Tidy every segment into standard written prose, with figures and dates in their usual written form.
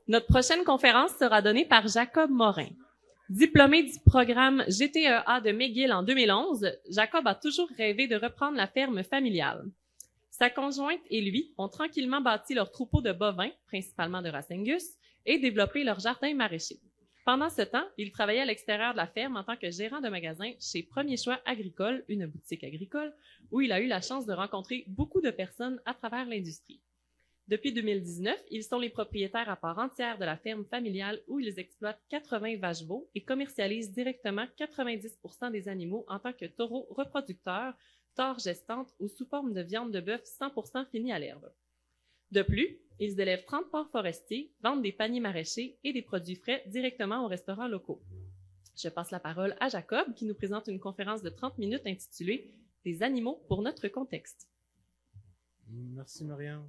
Notre prochaine conférence sera donnée par Jacob Morin. Diplômé du programme GTEA de McGill en 2011, Jacob a toujours rêvé de reprendre la ferme familiale. Sa conjointe et lui ont tranquillement bâti leur troupeau de bovins, principalement de race Angus, et développé leur jardin maraîcher. Pendant ce temps, il travaillait à l'extérieur de la ferme en tant que gérant de magasin chez Premier Choix Agricole, une boutique agricole, où il a eu la chance de rencontrer beaucoup de personnes à travers l'industrie. Depuis 2019, ils sont les propriétaires à part entière de la ferme familiale où ils exploitent 80 vaches-veaux et commercialisent directement 90% des animaux en tant que taureaux reproducteurs, taures gestantes ou sous forme de viande de bœuf 100% finie à l'herbe. De plus, ils élèvent 30 porcs forestiers, vendent des paniers maraîchers et des produits frais directement aux restaurants locaux. Je passe la parole à Jacob qui nous présente une conférence de 30 minutes intitulée « Des animaux pour notre contexte ». Merci Marianne.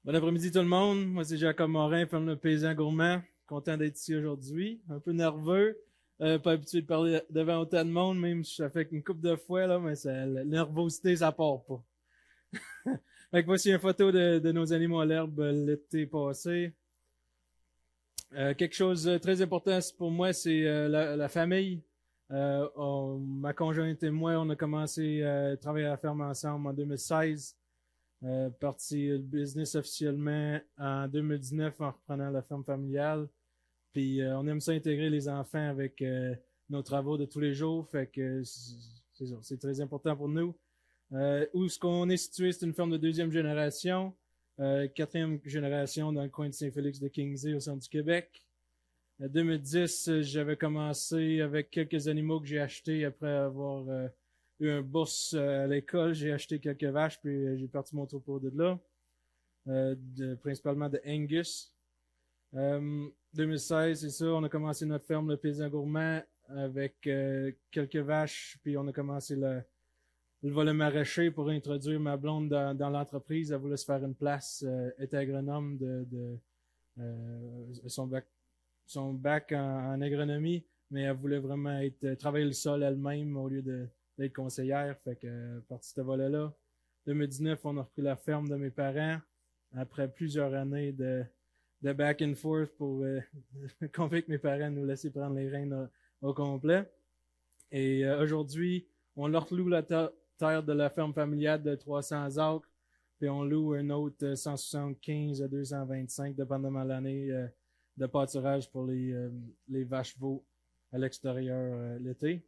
Bon après-midi tout le monde. Moi c'est Jacob Morin, ferme Le Paysan Gourmand. Content d'être ici aujourd'hui. Un peu nerveux. Pas habitué de parler devant autant de monde, même si ça fait qu'une couple de fois, là, mais la nervosité, ça part pas. Fait que voici une photo de nos animaux à l'herbe l'été passé. Quelque chose de très important pour moi, c'est la famille. Ma conjointe et moi, on a commencé à travailler à la ferme ensemble en 2016. Parti le business officiellement en 2019 en reprenant la ferme familiale. Puis on aime ça intégrer les enfants avec nos travaux de tous les jours. Fait que c'est très important pour nous. Où est-ce qu'on est situé, c'est une ferme de deuxième génération, quatrième génération dans le coin de Saint-Félix de Kingsley au centre du Québec. En 2010, j'avais commencé avec quelques animaux que j'ai achetés après avoir eu un bourse à l'école. J'ai acheté quelques vaches, puis j'ai parti mon troupeau de là, principalement de Angus. 2016, c'est ça, on a commencé notre ferme Le Paysan Gourmand avec quelques vaches, puis on a commencé le volet maraîcher pour introduire ma blonde dans l'entreprise. Elle voulait se faire une place, était agronome de son bac en agronomie, mais elle voulait vraiment travailler le sol elle-même au lieu d'être conseillère. Fait que partie de ce volet-là. 2019, on a repris la ferme de mes parents après plusieurs années de back and forth pour convaincre mes parents de nous laisser prendre les rênes au complet. Et aujourd'hui, on leur loue la terre de la ferme familiale de 300 acres, puis on loue un autre 175 à 225, dépendamment de l'année, de pâturage pour les vaches-veaux à l'extérieur l'été.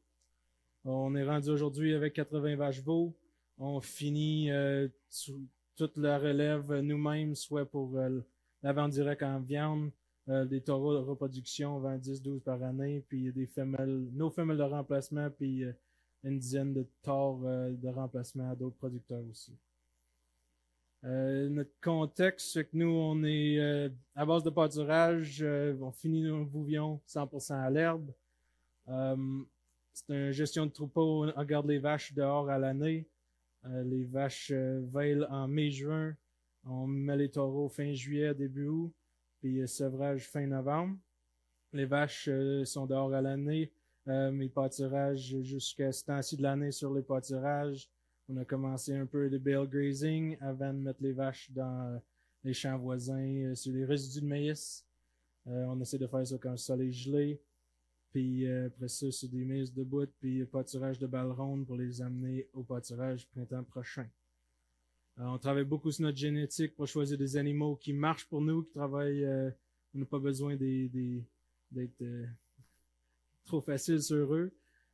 On est rendu aujourd'hui avec 80 vaches-veaux. On finit toute la relève nous-mêmes, soit pour la vente directe en viande, des taureaux de reproduction, on vend 10-12 par année, puis des femelles, nos femelles de remplacement, puis une dizaine de taures de remplacement à d'autres producteurs aussi. Notre contexte, c'est que nous, on est à base de pâturage, on finit nos bouvions 100% à l'herbe. C'est une gestion de troupeau, on garde les vaches dehors à l'année. Les vaches veillent en mai-juin. On met les taureaux fin juillet, début août, puis sevrage fin novembre. Les vaches sont dehors à l'année. Mes pâturages jusqu'à ce temps-ci de l'année sur les pâturages. On a commencé un peu de bale grazing avant de mettre les vaches dans les champs voisins sur les résidus de maïs. On essaie de faire ça quand le sol est gelé. Puis après ça, c'est des maïs de bout, puis pâturage de balles rondes pour les amener au pâturage printemps prochain. On travaille beaucoup sur notre génétique pour choisir des animaux qui marchent pour nous, qui travaillent. On n'a pas besoin d'être trop facile sur eux.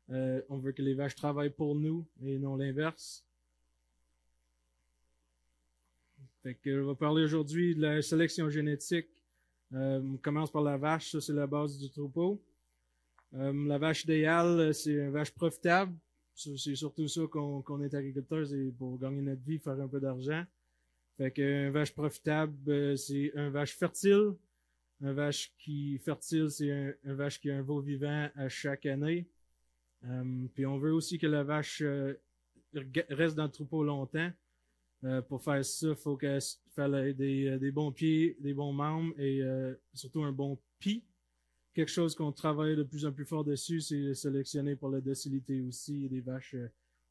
On veut que les vaches travaillent pour nous et non l'inverse. Fait que je vais parler aujourd'hui de la sélection génétique. On commence par la vache, ça c'est la base du troupeau. La vache idéale, c'est une vache profitable. C'est surtout ça qu'on est agriculteur, c'est pour gagner notre vie, faire un peu d'argent. Fait que une vache profitable, c'est une vache fertile. Une vache qui fertile, c'est une vache qui a un veau vivant à chaque année. Puis on veut aussi que la vache reste dans le troupeau longtemps. Pour faire ça, il faut qu'elle ait des bons pieds, des bons membres et surtout un bon pis. Quelque chose qu'on travaille de plus en plus fort dessus, c'est sélectionner pour la docilité aussi, des vaches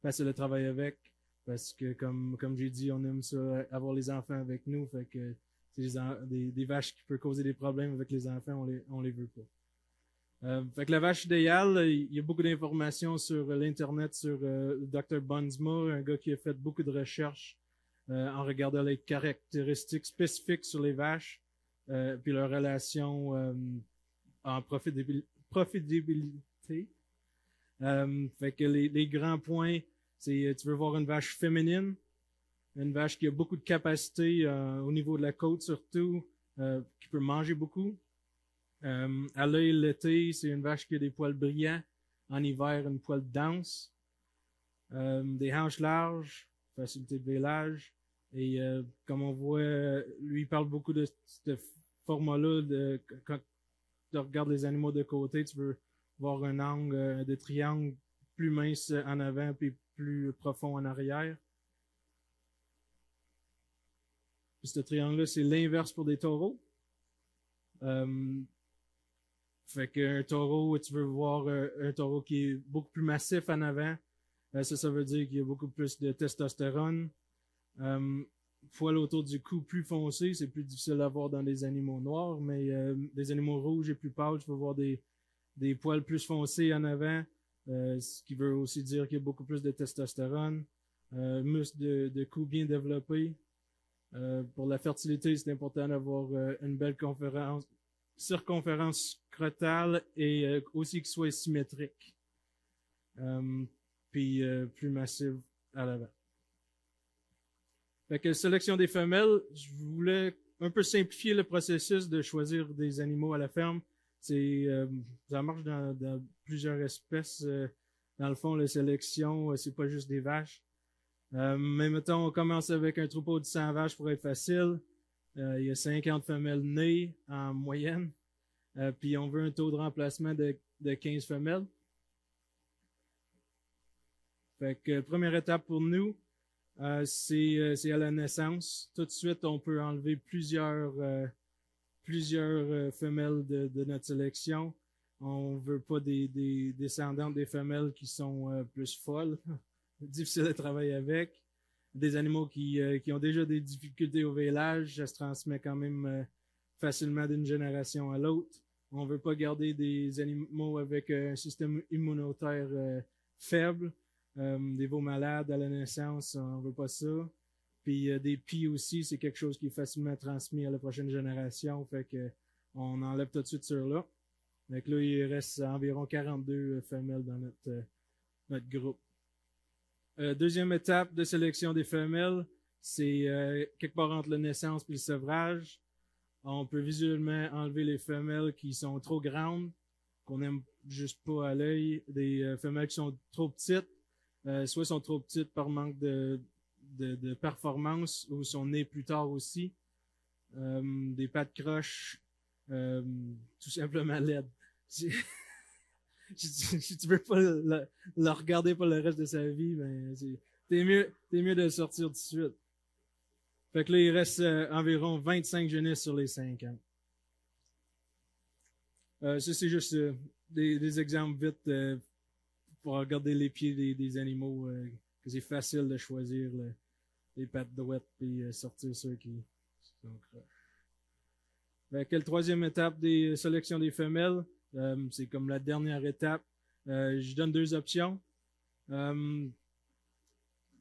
faciles à travailler avec, parce que comme j'ai dit, on aime ça, avoir les enfants avec nous, fait que c'est des vaches qui peuvent causer des problèmes avec les enfants, on les veut pas. Fait que la vache idéale, il y a beaucoup d'informations sur l'Internet, sur Dr. Bunsma, un gars qui a fait beaucoup de recherches en regardant les caractéristiques spécifiques sur les vaches, puis leur relation en profitabilité. Fait que les grands points, c'est tu veux voir une vache féminine, une vache qui a beaucoup de capacité au niveau de la côte surtout, qui peut manger beaucoup. À l'œil l'été, c'est une vache qui a des poils brillants. En hiver, une poil dense. Des hanches larges, facilité de vélage. Et comme on voit, lui il parle beaucoup de ce format-là. Quand tu regardes les animaux de côté, tu veux voir un angle de triangle plus mince en avant puis plus profond en arrière. Puis ce triangle-là, c'est l'inverse pour des taureaux. Fait qu'un taureau, tu veux voir un taureau qui est beaucoup plus massif en avant. Ça veut dire qu'il y a beaucoup plus de testostérone. Poil autour du cou plus foncé, c'est plus difficile à voir dans des animaux noirs, mais des animaux rouges et plus pâles, tu vas voir des poils plus foncés en avant, ce qui veut aussi dire qu'il y a beaucoup plus de testostérone. Muscles de cou bien développés. Pour la fertilité, c'est important d'avoir une belle circonférence scrotale et aussi qu'il soit symétrique. Puis plus massive à l'avant. Fait que sélection des femelles, je voulais un peu simplifier le processus de choisir des animaux à la ferme. Ça marche dans plusieurs espèces. Dans le fond, la sélection, c'est pas juste des vaches. Mais mettons, on commence avec un troupeau de 100 vaches pour être facile. Il y a 50 femelles nées en moyenne. Puis on veut un taux de remplacement de 15 femelles. Fait que première étape pour nous, c'est à la naissance. Tout de suite, on peut enlever plusieurs femelles de notre sélection. On veut pas des descendantes des femelles qui sont plus folles, difficiles à travailler avec. Des animaux qui ont déjà des difficultés au vélage, ça se transmet quand même facilement d'une génération à l'autre. On veut pas garder des animaux avec un système immunitaire faible. Des veaux malades à la naissance, on veut pas ça. Puis des pies aussi, c'est quelque chose qui est facilement transmis à la prochaine génération. Fait que on enlève tout de suite ceux-là. Donc là, il reste environ 42 femelles dans notre groupe. Deuxième étape de sélection des femelles, c'est quelque part entre la naissance et le sevrage. On peut visuellement enlever les femelles qui sont trop grandes, qu'on n'aime juste pas à l'œil, des femelles qui sont trop petites. Soit sont trop petites par manque de performance ou sont nées plus tard aussi. Des pattes croches, tout simplement laides. Si tu veux pas le regarder pour le reste de sa vie, ben t'es mieux de le sortir tout de suite. Fait que là, il reste environ 25 jeunesses sur les 5 ans. Ça, c'est juste des exemples vite pour regarder les pieds des animaux, que c'est facile de choisir les pattes droites et sortir ceux qui sont croches. Fait que la troisième étape des sélections des femelles, c'est comme la dernière étape. Je donne 2 options.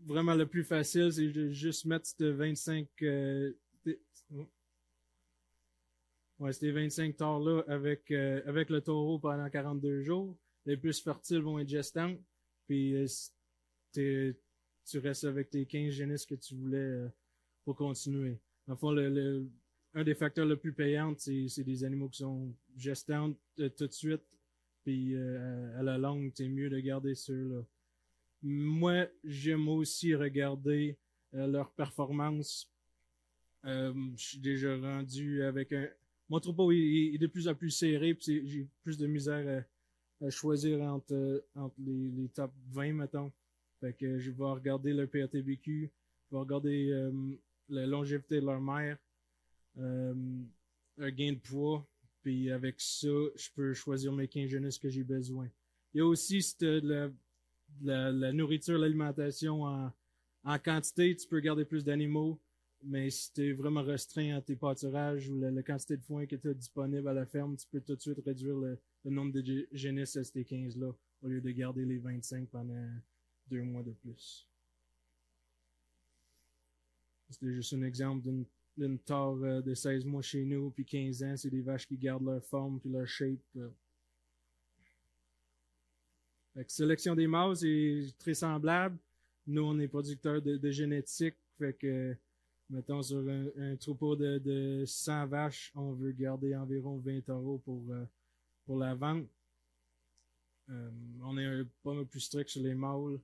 Vraiment le plus facile, c'est de juste mettre ces 25 ces 25 taures-là avec le taureau pendant 42 jours. Les plus fertiles vont être gestantes. Puis tu restes avec tes 15 génisses que tu voulais pour continuer. En fond, un des facteurs le plus payants, c'est des animaux qui sont gestantes tout de suite. Puis à la longue, c'est mieux de garder ceux-là. Moi, j'aime aussi regarder leur performance. Je suis déjà rendu avec mon troupeau est de plus en plus serré, puis j'ai plus de misère à choisir entre les top 20, mettons. Fait que je vais regarder leur PATBQ, je vais regarder la longévité de leur mère, un gain de poids, puis avec ça, je peux choisir mes 15 jeunesses que j'ai besoin. Il y a aussi la nourriture, l'alimentation en quantité. Tu peux garder plus d'animaux mais si tu es vraiment restreint à tes pâturages ou la quantité de foin que tu as disponible à la ferme, tu peux tout de suite réduire le nombre de génisses à ces 15-là au lieu de garder les 25 pendant 2 mois de plus. C'était juste un exemple d'une tare de 16 mois chez nous, puis 15 ans, c'est des vaches qui gardent leur forme puis leur shape. Fait que sélection des mâles, c'est très semblable. Nous, on est producteurs de génétique, fait que, mettons, sur un troupeau de 100 vaches, on veut garder environ 20 taureaux pour la vente. On est pas mal plus strict sur les mâles,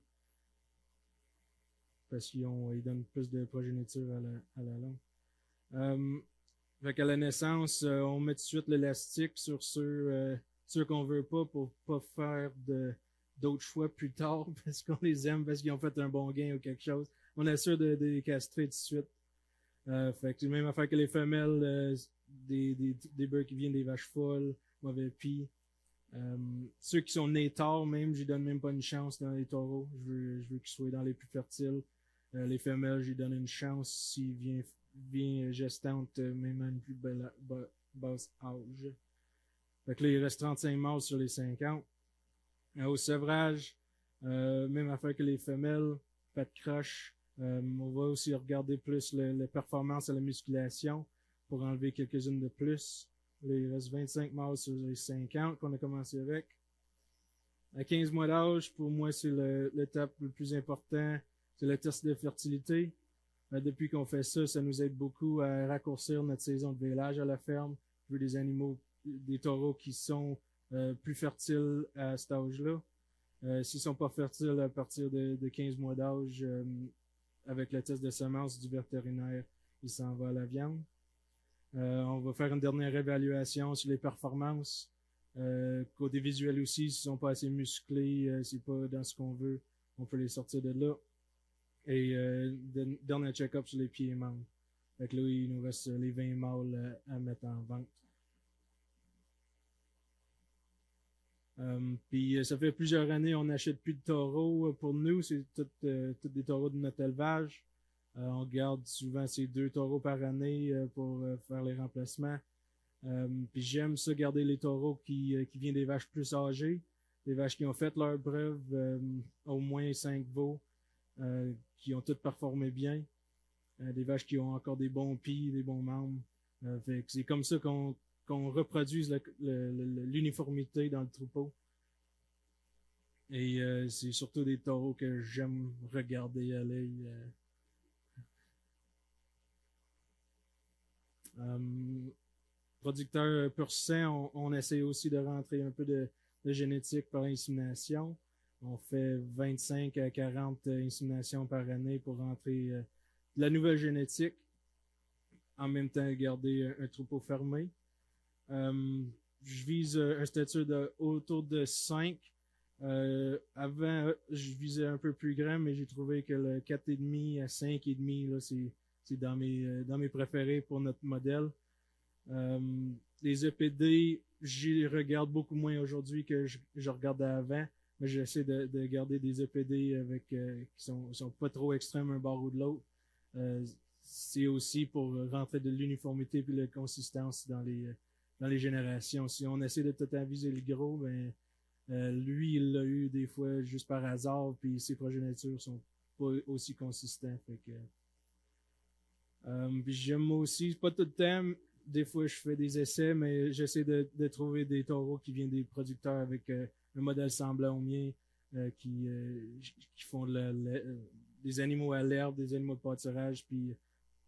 parce qu'ils donnent plus de progéniture à la longue. Fait qu'à la naissance, on met tout de suite l'élastique sur ceux qu'on veut pas pour pas faire d'autres choix plus tard parce qu'on les aime, parce qu'ils ont fait un bon gain ou quelque chose. On assure de les castrer tout de suite. Fait que c'est la même affaire que les femelles, des bœufs qui viennent des vaches folles, mauvais pis. Ceux qui sont nés tard, même, j'y donne même pas une chance dans les taureaux. Je veux qu'ils soient dans les plus fertiles. Les femelles, j'y donne une chance s'ils viennent gestantes, même à une plus basse âge. Fait que là, il reste 35 mâles sur les 50. Au sevrage, même affaire que les femelles, pas de croche. On va aussi regarder plus la performance à la musculation pour enlever quelques-unes de plus. Là, il reste 25 mâles sur les 50 qu'on a commencé avec. À 15 mois d'âge, pour moi, c'est l'étape le plus important. C'est le test de fertilité. Depuis qu'on fait ça, ça nous aide beaucoup à raccourcir notre saison de vélage à la ferme. Je veux des animaux, des taureaux qui sont plus fertiles à cet âge-là. S'ils sont pas fertiles à partir de 15 mois d'âge, avec le test de semence du vétérinaire, il s'en va à la viande. On va faire une dernière évaluation sur les performances. Côté visuel aussi, s'ils sont pas assez musclés, c'est pas dans ce qu'on veut, on peut les sortir de là. Et dernier check-up sur les pieds et membres. Fait que là, il nous reste les 20 mâles à mettre en vente. Puis ça fait plusieurs années, on n'achète plus de taureaux. Pour nous, c'est tous des taureaux de notre élevage. On garde souvent ces 2 taureaux par année pour faire les remplacements. Puis j'aime ça, garder les taureaux qui viennent des vaches plus âgées, des vaches qui ont fait leur preuve, au moins 5 veaux, qui ont toutes performé bien, des vaches qui ont encore des bons pieds, des bons membres. Fait que c'est comme ça qu'on reproduise l'uniformité dans le troupeau. Et c'est surtout des taureaux que j'aime regarder à l'œil. Producteur pur sang, on essaie aussi de rentrer un peu de génétique par insémination. On fait 25 à 40 inséminations par année pour rentrer de la nouvelle génétique, en même temps garder un troupeau fermé. Je vise un statut autour de 5. Avant, je visais un peu plus grand, mais j'ai trouvé que le 4,5 à 5,5, là, c'est dans mes préférés pour notre modèle. Les EPD, j'y regarde beaucoup moins aujourd'hui que je regardais avant, mais j'essaie de garder des EPD avec qui sont pas trop extrêmes un bord ou de l'autre. C'est aussi pour rentrer de l'uniformité puis de la consistance dans les générations. Si on essaie de tout aviser le gros, ben lui, il l'a eu des fois juste par hasard, puis ses progénitures sont pas aussi consistants. Fait que puis j'aime aussi, pas tout le temps, des fois je fais des essais, mais j'essaie de trouver des taureaux qui viennent des producteurs avec un modèle semblant au mien, qui font des animaux à l'herbe, des animaux de pâturage, puis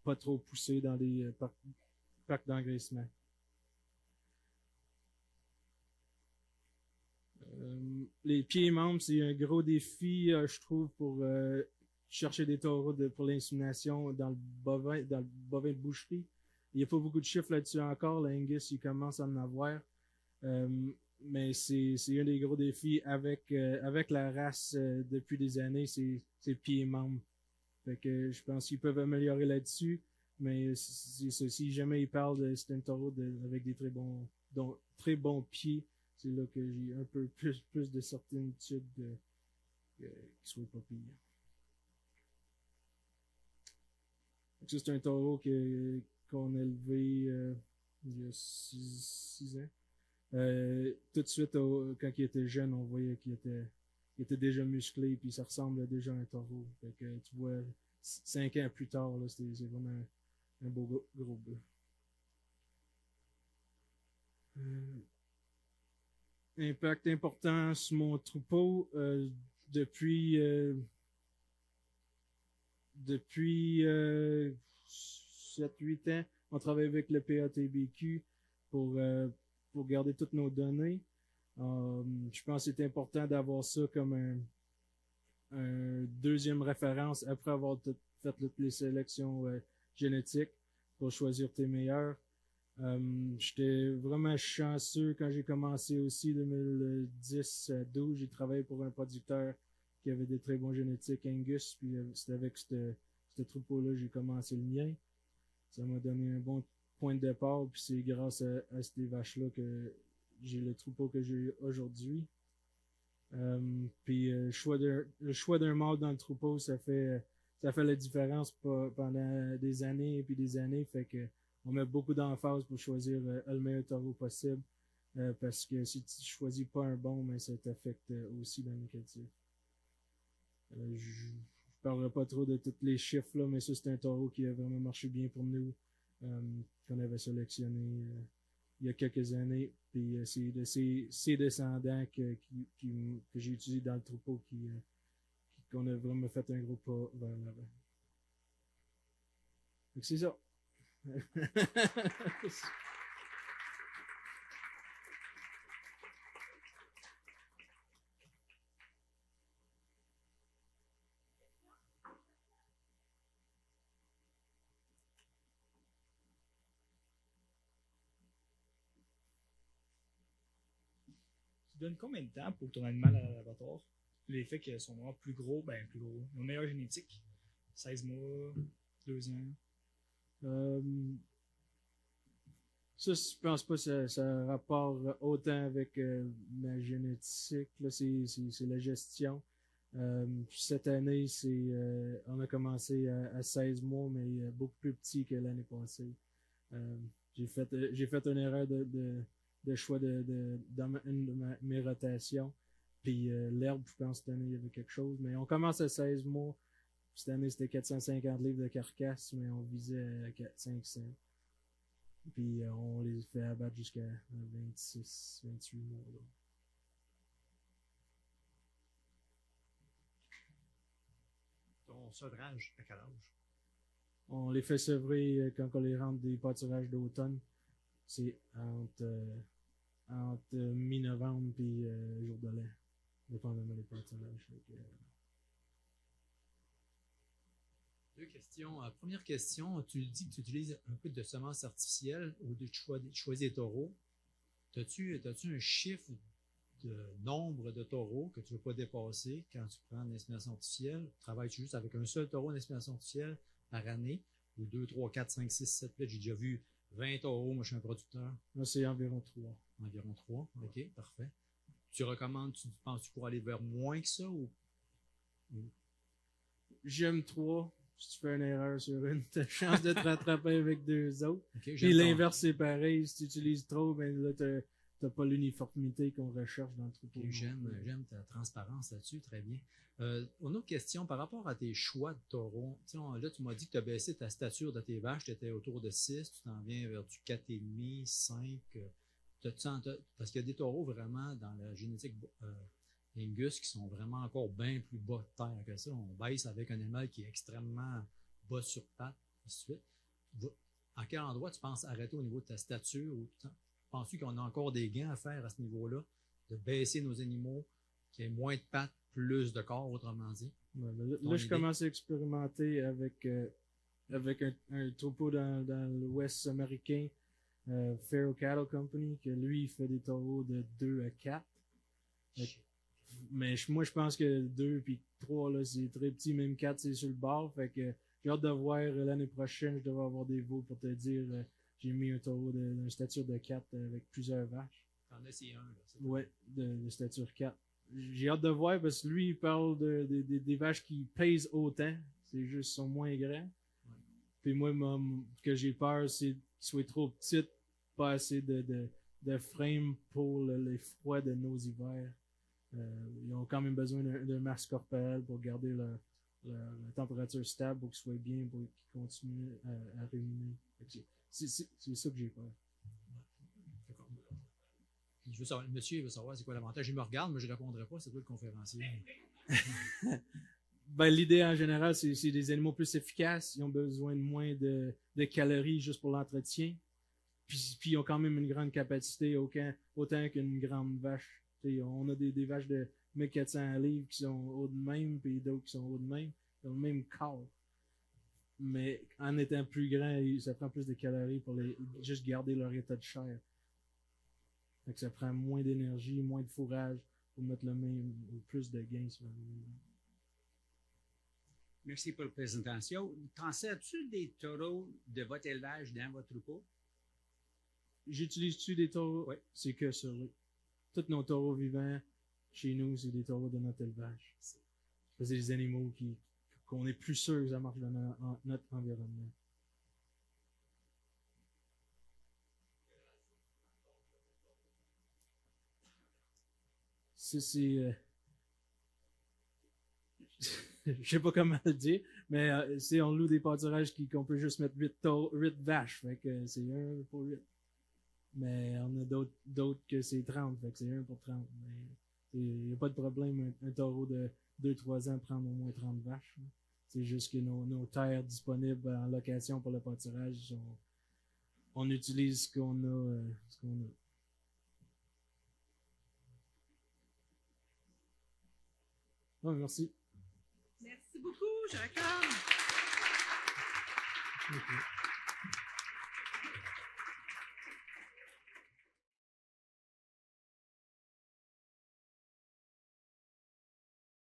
pas trop poussés dans les parcs d'engraissement. Les pieds et membres, c'est un gros défi, je trouve, pour chercher des taureaux pour l'insémination dans le bovin de boucherie. Il n'y a pas beaucoup de chiffres là-dessus encore. L'Angus, il commence à en avoir. Mais c'est un des gros défis avec la race depuis des années, c'est pieds et membres. Fait que je pense qu'ils peuvent améliorer là-dessus. Mais si jamais ils parlent c'est un taureau avec des très bons pieds, c'est là que j'ai un peu plus de certitude qu'il soit pas pire. Ça, c'est un taureau qu'on a élevé il y a 6 ans. Tout de suite, quand il était jeune, on voyait qu'il était déjà musclé, puis ça ressemble déjà à un taureau. Fait que tu vois, 5 ans plus tard, là, c'est vraiment un beau gros bœuf. Impact important sur mon troupeau depuis 7-8 ans. On travaille avec le PATBQ pour garder toutes nos données. Je pense que c'est important d'avoir ça comme un deuxième référence après avoir fait toutes les sélections génétiques pour choisir tes meilleurs. J'étais vraiment chanceux quand j'ai commencé aussi 2010 à 12. J'ai travaillé pour un producteur qui avait des très bons génétiques Angus, puis c'était avec ce troupeau-là j'ai commencé le mien. Ça m'a donné un bon point de départ, puis c'est grâce à ces vaches-là que j'ai le troupeau que j'ai aujourd'hui. Puis le choix d'un mâle dans le troupeau, ça fait la différence pendant des années et puis des années, fait que on met beaucoup d'emphase pour choisir le meilleur taureau possible, parce que si tu choisis pas un bon, mais ça t'affecte aussi dans le négatif. Je parlerai pas trop de tous les chiffres là, mais ça c'est un taureau qui a vraiment marché bien pour nous, qu'on avait sélectionné il y a quelques années. Puis c'est de ses descendants que j'ai utilisé dans le troupeau qu'on a vraiment fait un gros pas vers l'avant. Donc c'est ça. Tu donnes combien de temps pour ton animal à l'abattoir? Les faits qu'ils sont vraiment plus gros, plus gros. Ils ont une meilleure génétique. 16 mois, 2 ans. Ça, je pense pas que ça rapporte autant avec ma génétique. Là, c'est la gestion. Cette année, on a commencé à 16 mois, mais beaucoup plus petit que l'année passée. J'ai fait une erreur de choix dans une de mes rotations. Puis l'herbe, je pense, cette année, il y avait quelque chose. Mais on commence à 16 mois. Cette année, c'était 450 livres de carcasse, mais on visait à 500. Puis on les fait abattre jusqu'à 26, 28 mois. Là. Ton sevrage, à quel âge? On les fait sevrer quand on les rentre des pâturages d'automne. C'est entre mi-novembre et jour de l'an. Dépendamment des pâturages. Deux questions. Première question, tu dis que tu utilises un peu de semences artificielles ou de choisir des taureaux. As-tu un chiffre de nombre de taureaux que tu ne veux pas dépasser quand tu prends une insémination artificielle? Travailles-tu juste avec un seul taureau d'insémination artificielle par année? Ou 2, 3, 4, 5, 6, 7, 8? J'ai déjà vu 20 taureaux, moi je suis un producteur. Là, c'est environ 3. Environ 3, ok, parfait. Tu recommandes, penses-tu pour aller vers moins que ça ou? J'aime 3. Si tu fais une erreur sur une, t'as chance de te rattraper avec 2 autres. Okay, puis l'inverse, c'est pareil. Si tu utilises trop, ben là, t'as pas l'uniformité qu'on recherche dans le troupeau. Okay, j'aime ta transparence là-dessus, très bien. Une autre question, par rapport à tes choix de taureaux. Là, tu m'as dit que tu as baissé ta stature de tes vaches, tu étais autour de 6, tu t'en viens vers du 4,5, 5. Parce qu'il y a des taureaux vraiment dans la génétique Angus qui sont vraiment encore bien plus bas de terre que ça. On baisse avec un animal qui est extrêmement bas sur pattes, ainsi de suite. À quel endroit tu penses arrêter au niveau de ta stature? Penses-tu qu'on a encore des gains à faire à ce niveau-là? De baisser nos animaux, qu'il y ait moins de pattes, plus de corps, autrement dit? Là, je commence à expérimenter avec un troupeau dans l'Ouest américain, Faro Cattle Company, que lui, il fait des taureaux de 2 à 4. Mais moi, je pense que 2 puis 3, là, c'est très petit, même 4, c'est sur le bord. Fait que j'ai hâte de voir l'année prochaine, je devrais avoir des veaux pour te dire, j'ai mis un taureau d'une stature de 4 avec plusieurs vaches. T'en as, c'est un, là. Ouais, de stature 4. J'ai hâte de voir parce que lui, il parle des vaches qui pèsent autant. C'est juste, sont moins grands. Ouais. Puis moi, ce que j'ai peur, c'est qu'ils soient trop petites, pas assez de frame pour les froids de nos hivers. Ils ont quand même besoin d'un masque corporel pour garder la température stable pour qu'ils soient bien, pour qu'ils continuent à ruminer. C'est ça que j'ai peur. D'accord. Je veux savoir, le monsieur il veut savoir c'est quoi l'avantage. Il me regarde, mais je ne répondrai pas, c'est toi le conférencier. Ben, l'idée en général, c'est des animaux plus efficaces. Ils ont besoin de moins de calories juste pour l'entretien. Puis ils ont quand même une grande capacité, autant qu'une grande vache. T'sais, on a des vaches de 1400 livres qui sont haut de même, puis d'autres qui sont haut de même. Ils ont le même corps. Mais en étant plus grand, ça prend plus de calories pour juste garder leur état de chair. Fait que ça prend moins d'énergie, moins de fourrage pour mettre le même ou plus de gains sur l'animal. Merci pour la présentation. T'en sers-tu des taureaux de votre élevage dans votre troupeau? J'utilise-tu des taureaux? Oui. C'est que ça, oui. Tous nos taureaux vivants, chez nous, c'est des taureaux de notre élevage. C'est des animaux qu'on est plus sûr que ça marche dans notre environnement. C'est je sais pas comment le dire, mais on loue des pâturages qu'on peut juste mettre 8 vaches, fait que c'est 1 pour 8. Mais on a d'autres que c'est 30, fait que c'est 1 pour 30. Mais il n'y a pas de problème, un taureau de 2-3 ans prendre au moins 30 vaches. Là. C'est juste que nos terres disponibles en location pour le pâturage, on utilise ce qu'on a. Oh, merci. Merci beaucoup, Jacob. Okay.